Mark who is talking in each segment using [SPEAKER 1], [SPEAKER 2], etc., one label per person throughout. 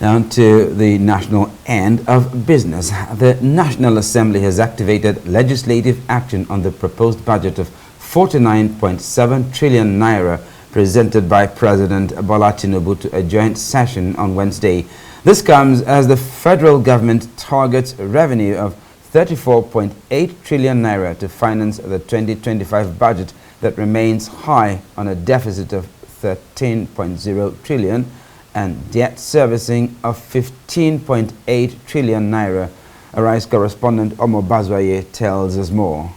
[SPEAKER 1] Down to the national end of business. The National Assembly has activated legislative action on the proposed budget of 49.7 trillion naira presented by President Bola Tinubu to a joint session on Wednesday. This comes as the federal government targets a revenue of 34.8 trillion naira to finance the 2025 budget that remains high on a deficit of 13.0 trillion and debt servicing of 15.8 trillion naira. Arise correspondent Omo Bazwaye tells us more.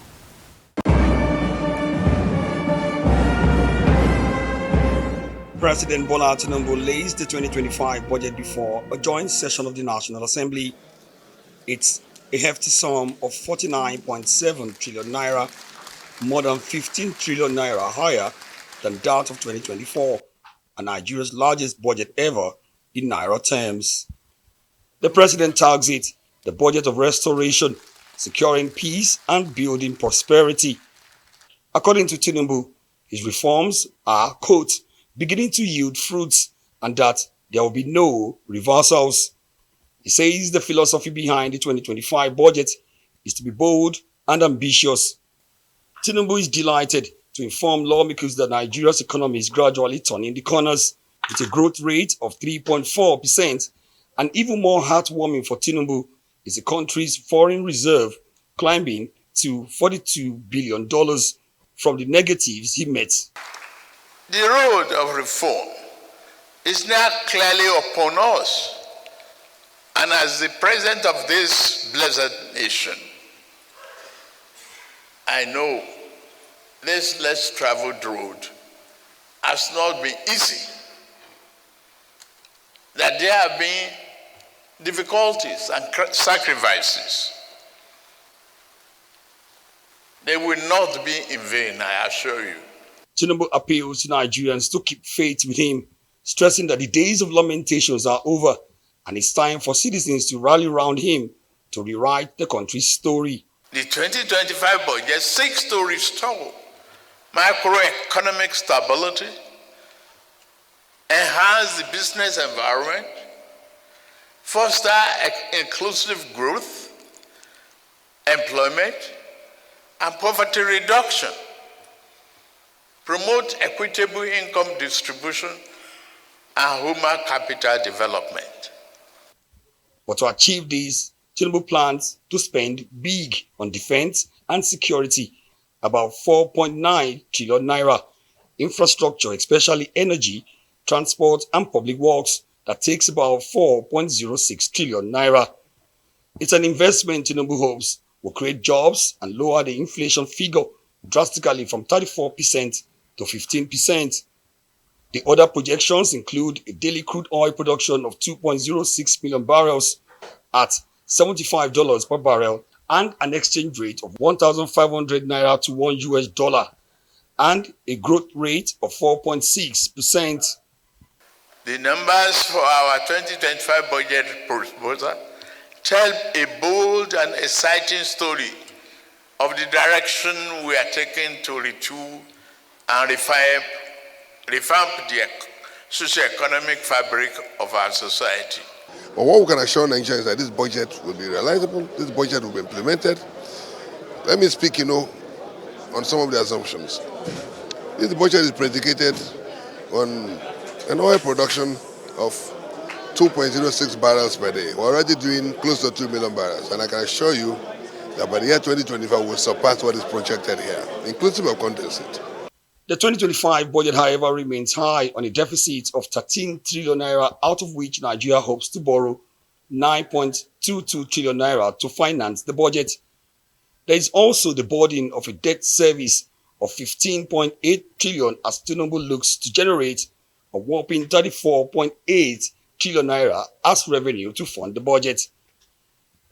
[SPEAKER 2] President Bola Tinubu lays the 2025 budget before a joint session of the National Assembly. It's a hefty sum of 49.7 trillion naira, more than 15 trillion naira higher than that of 2024. And Nigeria's largest budget ever in naira terms. The president tags it the budget of restoration, securing peace and building prosperity. According to Tinubu, his reforms are, quote, beginning to yield fruits and that there will be no reversals. He says the philosophy behind the 2025 budget is to be bold and ambitious. Tinubu is delighted to inform lawmakers that Nigeria's economy is gradually turning the corners with a growth rate of 3.4%. And even more heartwarming for Tinubu is the country's foreign reserve climbing to $42 billion from the negatives he met.
[SPEAKER 3] The road of reform is now clearly upon us. And as the president of this blessed nation, I know this less traveled road has not been easy. That there have been difficulties and sacrifices. They will not be in vain, I assure you.
[SPEAKER 2] Tinubu appeals to Nigerians to keep faith with him, stressing that the days of lamentations are over and it's time for citizens to rally around him to rewrite the country's story.
[SPEAKER 3] The 2025 budget seeks to restore macroeconomic stability, enhance the business environment, foster inclusive growth, employment, and poverty reduction, promote equitable income distribution, and human capital development.
[SPEAKER 2] But to achieve this, Tinubu plans to spend big on defense and security, about 4.9 trillion naira, infrastructure, especially energy, transport, and public works, that takes about 4.06 trillion naira. It's an investment Tinubu hopes will create jobs and lower the inflation figure drastically from 34% to 15%. The other projections include a daily crude oil production of 2.06 million barrels at $75 per barrel and an exchange rate of 1,500 naira to $1 and a growth rate of 4.6%.
[SPEAKER 3] The numbers for our 2025 budget proposal tell a bold and exciting story of the direction we are taking to retool and revamp the socio-economic fabric of our society.
[SPEAKER 4] But what we can assure Nigerians is that this budget will be realizable, this budget will be implemented. Let me speak, on some of the assumptions. This budget is predicated on an oil production of 2.06 barrels per day. We're already doing close to 2 million barrels, and I can assure you that by the year 2025, we'll surpass what is projected here, inclusive of condensate.
[SPEAKER 2] The 2025 budget, however, remains high on a deficit of 13 trillion naira, out of which Nigeria hopes to borrow 9.22 trillion naira to finance the budget. There is also the burden of a debt service of 15.8 trillion as Tinubu looks to generate a whopping 34.8 trillion naira as revenue to fund the budget.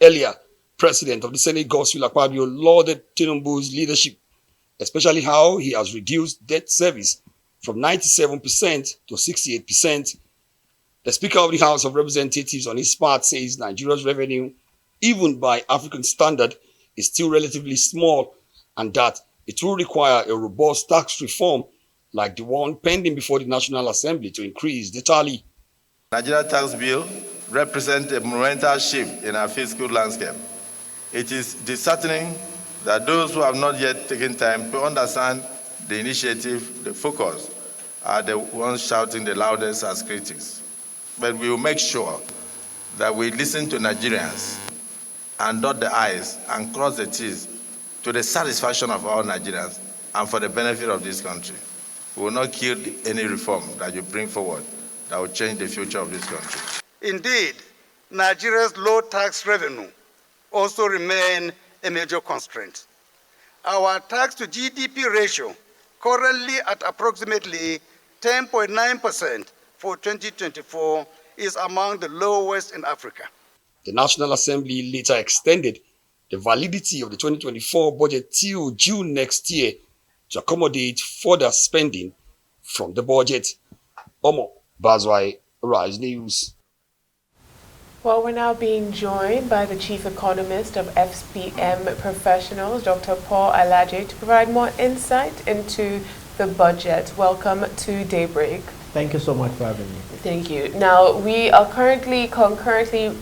[SPEAKER 2] Earlier, President of the Senate, Godswill Akpabio, lauded Tinubu's leadership, especially how he has reduced debt service from 97% to 68%. The Speaker of the House of Representatives on his part says Nigeria's revenue, even by African standard, is still relatively small and that it will require a robust tax reform like the one pending before the National Assembly to increase the tally.
[SPEAKER 5] Nigeria tax bill represent a monumental shift in our fiscal landscape. It is disheartening that those who have not yet taken time to understand the initiative, the focus, are the ones shouting the loudest as critics. But we will make sure that we listen to Nigerians and dot the I's and cross the T's to the satisfaction of all Nigerians and for the benefit of this country. We will not kill any reform that you bring forward that will change the future of this country.
[SPEAKER 6] Indeed, Nigeria's low tax revenue also remain a major constraint. Our tax to GDP ratio, currently at approximately 10.9% for 2024, is among the lowest in Africa.
[SPEAKER 2] The National Assembly later extended the validity of the 2024 budget till June next year to accommodate further spending from the budget. Omo Bazwai, Rise News.
[SPEAKER 7] Well, we're now being joined by the Chief Economist of FPM Professionals, Dr. Paul Alaje, to provide more insight into the budget. Welcome to Daybreak.
[SPEAKER 8] Thank you so much for having me.
[SPEAKER 7] Thank you. Now, we are concurrently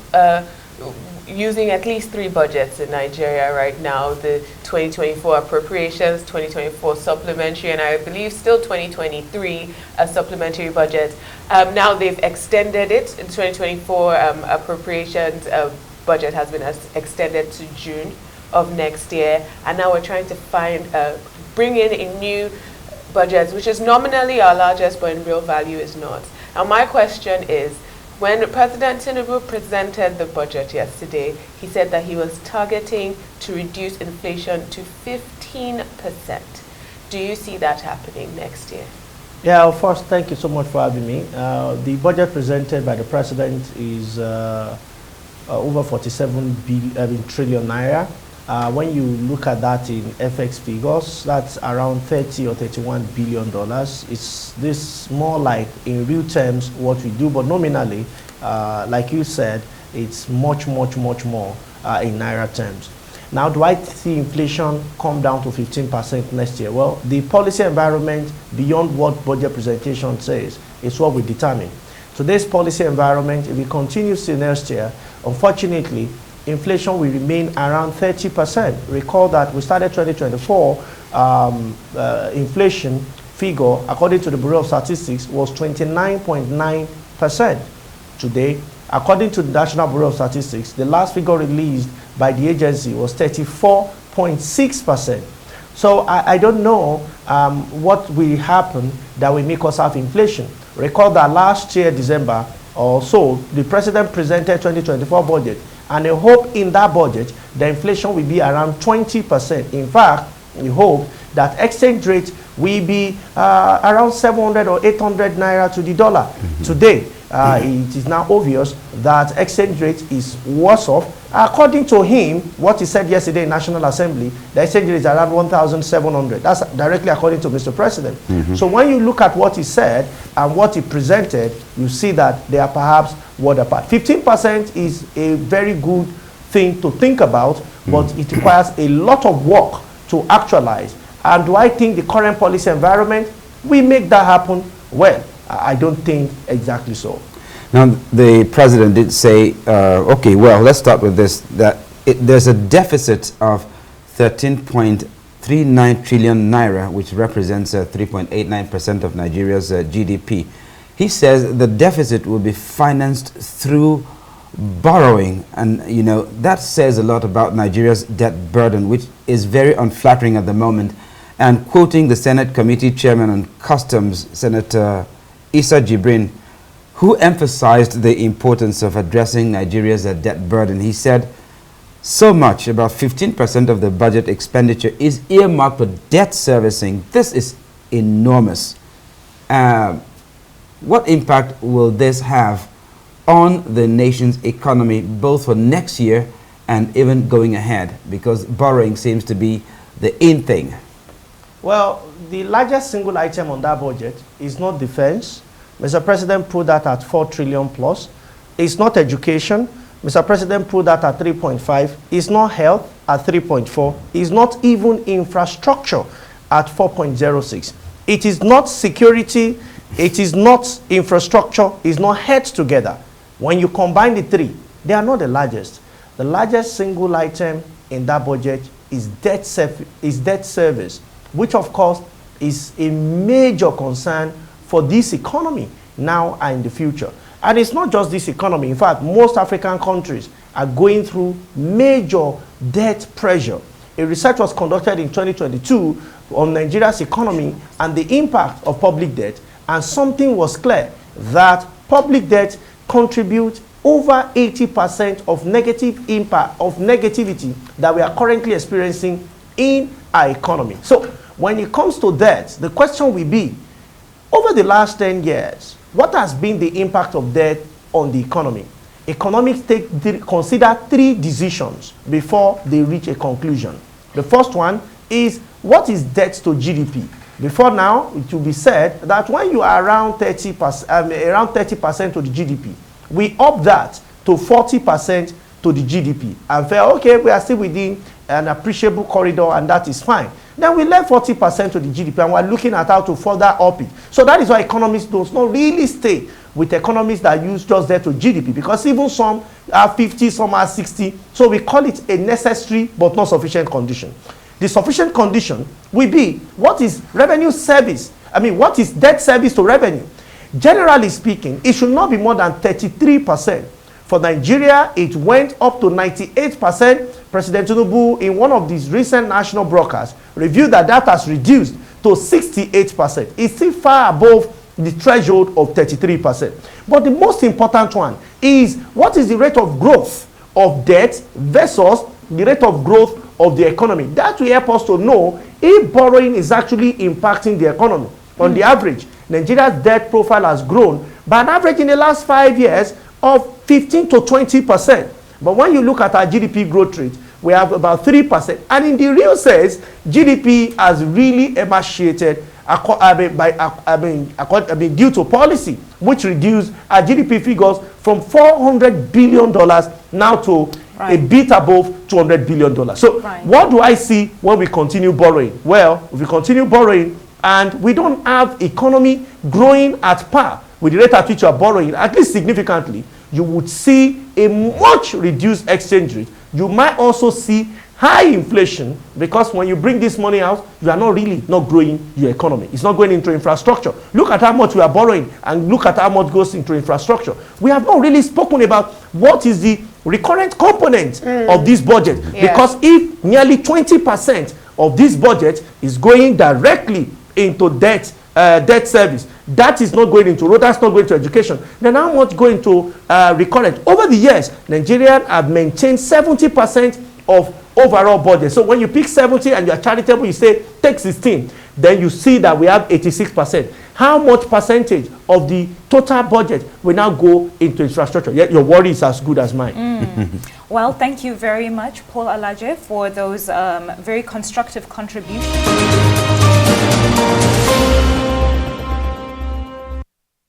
[SPEAKER 7] using at least 3 budgets in Nigeria right now: the 2024 appropriations, 2024 supplementary, and I believe still 2023 a supplementary budget. Now they've extended it. In 2024 appropriations budget has been extended to June of next year, and now we're trying to bring in a new budget, which is nominally our largest, but in real value is not. Now my question is, when President Tinubu presented the budget yesterday, he said that he was targeting to reduce inflation to 15%. Do you see that happening next year?
[SPEAKER 8] Yeah, first, thank you so much for having me. The budget presented by the president is over 47 trillion naira. When you look at that in FX figures, that's around 30 or 31 billion dollars. It's this more like in real terms what we do, but nominally, like you said, it's much more in naira terms. Now, do I see inflation come down to 15% next year? Well, the policy environment beyond what budget presentation says is what we determine. Today's policy environment, if it continues to next year, unfortunately, inflation will remain around 30%. Recall that we started 2024, inflation figure, according to the Bureau of Statistics, was 29.9%. Today, according to the National Bureau of Statistics, the last figure released by the agency was 34.6%. So I don't know what will happen that will make us have inflation. Recall that last year, December or so, the president presented 2024 budget, and I hope in that budget, the inflation will be around 20%. In fact, we hope that exchange rate will be around 700 or 800 naira to the dollar. Today, it is now obvious that exchange rate is worse off. According to him, what he said yesterday in National Assembly, the exchange rate is around 1,700. That's directly according to Mr. President. So when you look at what he said and what he presented, you see that they are perhaps word apart. 15% is a very good thing to think about, but it requires a lot of work to actualize. And do I think the current policy environment will make that happen? Well, I don't think exactly so.
[SPEAKER 1] Now, the president did say, okay, well, let's start with this, that there's a deficit of 13.39 trillion naira, which represents 3.89% of Nigeria's GDP. He says the deficit will be financed through borrowing, and you know that says a lot about Nigeria's debt burden, which is very unflattering at the moment. And quoting the Senate Committee Chairman on Customs, Senator Issa Jibrin, who emphasized the importance of addressing Nigeria's debt burden, he said, so much, about 15% of the budget expenditure is earmarked for debt servicing. This is enormous. What impact will this have on the nation's economy, both for next year and even going ahead? Because borrowing seems to be the in thing.
[SPEAKER 8] Well, the largest single item on that budget is not defense. Mr. President put that at 4 trillion plus. It's not education. Mr. President put that at 3.5. It's not health at 3.4. It's not even infrastructure at 4.06. It is not security. It is not infrastructure. It's not heads together. When you combine the three, they are not the largest. The largest single item in that budget is debt service, which of course is a major concern for this economy now and in the future. And it's not just this economy. In fact, most African countries are going through major debt pressure. A research was conducted in 2022 on Nigeria's economy and the impact of public debt, and something was clear, that public debt contributes over 80% of negative impact, of negativity that we are currently experiencing in our economy. So when it comes to debt, the question will be, over the last 10 years, what has been the impact of debt on the economy? Economics consider three decisions before they reach a conclusion. The first one is, what is debt to GDP? Before now, it will be said that when you are around 30% to the GDP, we up that to 40% to the GDP and felt, okay, we are still within an appreciable corridor and that is fine. Then we left 40% to the GDP and we're looking at how to further up it. So that is why economists do not really stay with economists that use just debt to GDP, because even some are 50, some are 60. So we call it a necessary but not sufficient condition. The sufficient condition will be, what is revenue service? What is debt service to revenue? Generally speaking, it should not be more than 33%. For Nigeria, it went up to 98%. President Tinubu, in one of these recent national broadcasts, reviewed that has reduced to 68%. It's still far above the threshold of 33%. But the most important one is, what is the rate of growth of debt versus the rate of growth of the economy? That will help us to know if borrowing is actually impacting the economy. On the average, Nigeria's debt profile has grown by an average in the last 5 years of 15 to 20%. But when you look at our GDP growth rate, we have about 3%. And in the real sense, GDP has really emaciated due to policy, which reduced our GDP figures from $400 billion now to a bit above $200 billion. So what do I see when we continue borrowing? Well, if we continue borrowing and we don't have economy growing at par with the rate at which you are borrowing, at least significantly, you would see a much reduced exchange rate. You might also see high inflation, because when you bring this money out, you are not growing your economy. It's not going into infrastructure. Look at how much we are borrowing and look at how much goes into infrastructure. We have not really spoken about what is the recurrent component of this budget. Because if nearly 20% of this budget is going directly into debt service, that is not going into road, that's not going to education, then how much going to recurrent? Over the years, Nigerians have maintained 70% of overall budget. So when you pick 70 and you are charitable, you say take 16, then you see that we have 86%. How much percentage of the total budget will now go into infrastructure? Yet your worry is as good as mine.
[SPEAKER 9] Well, thank you very much, Paul Alaje, for those very constructive contributions.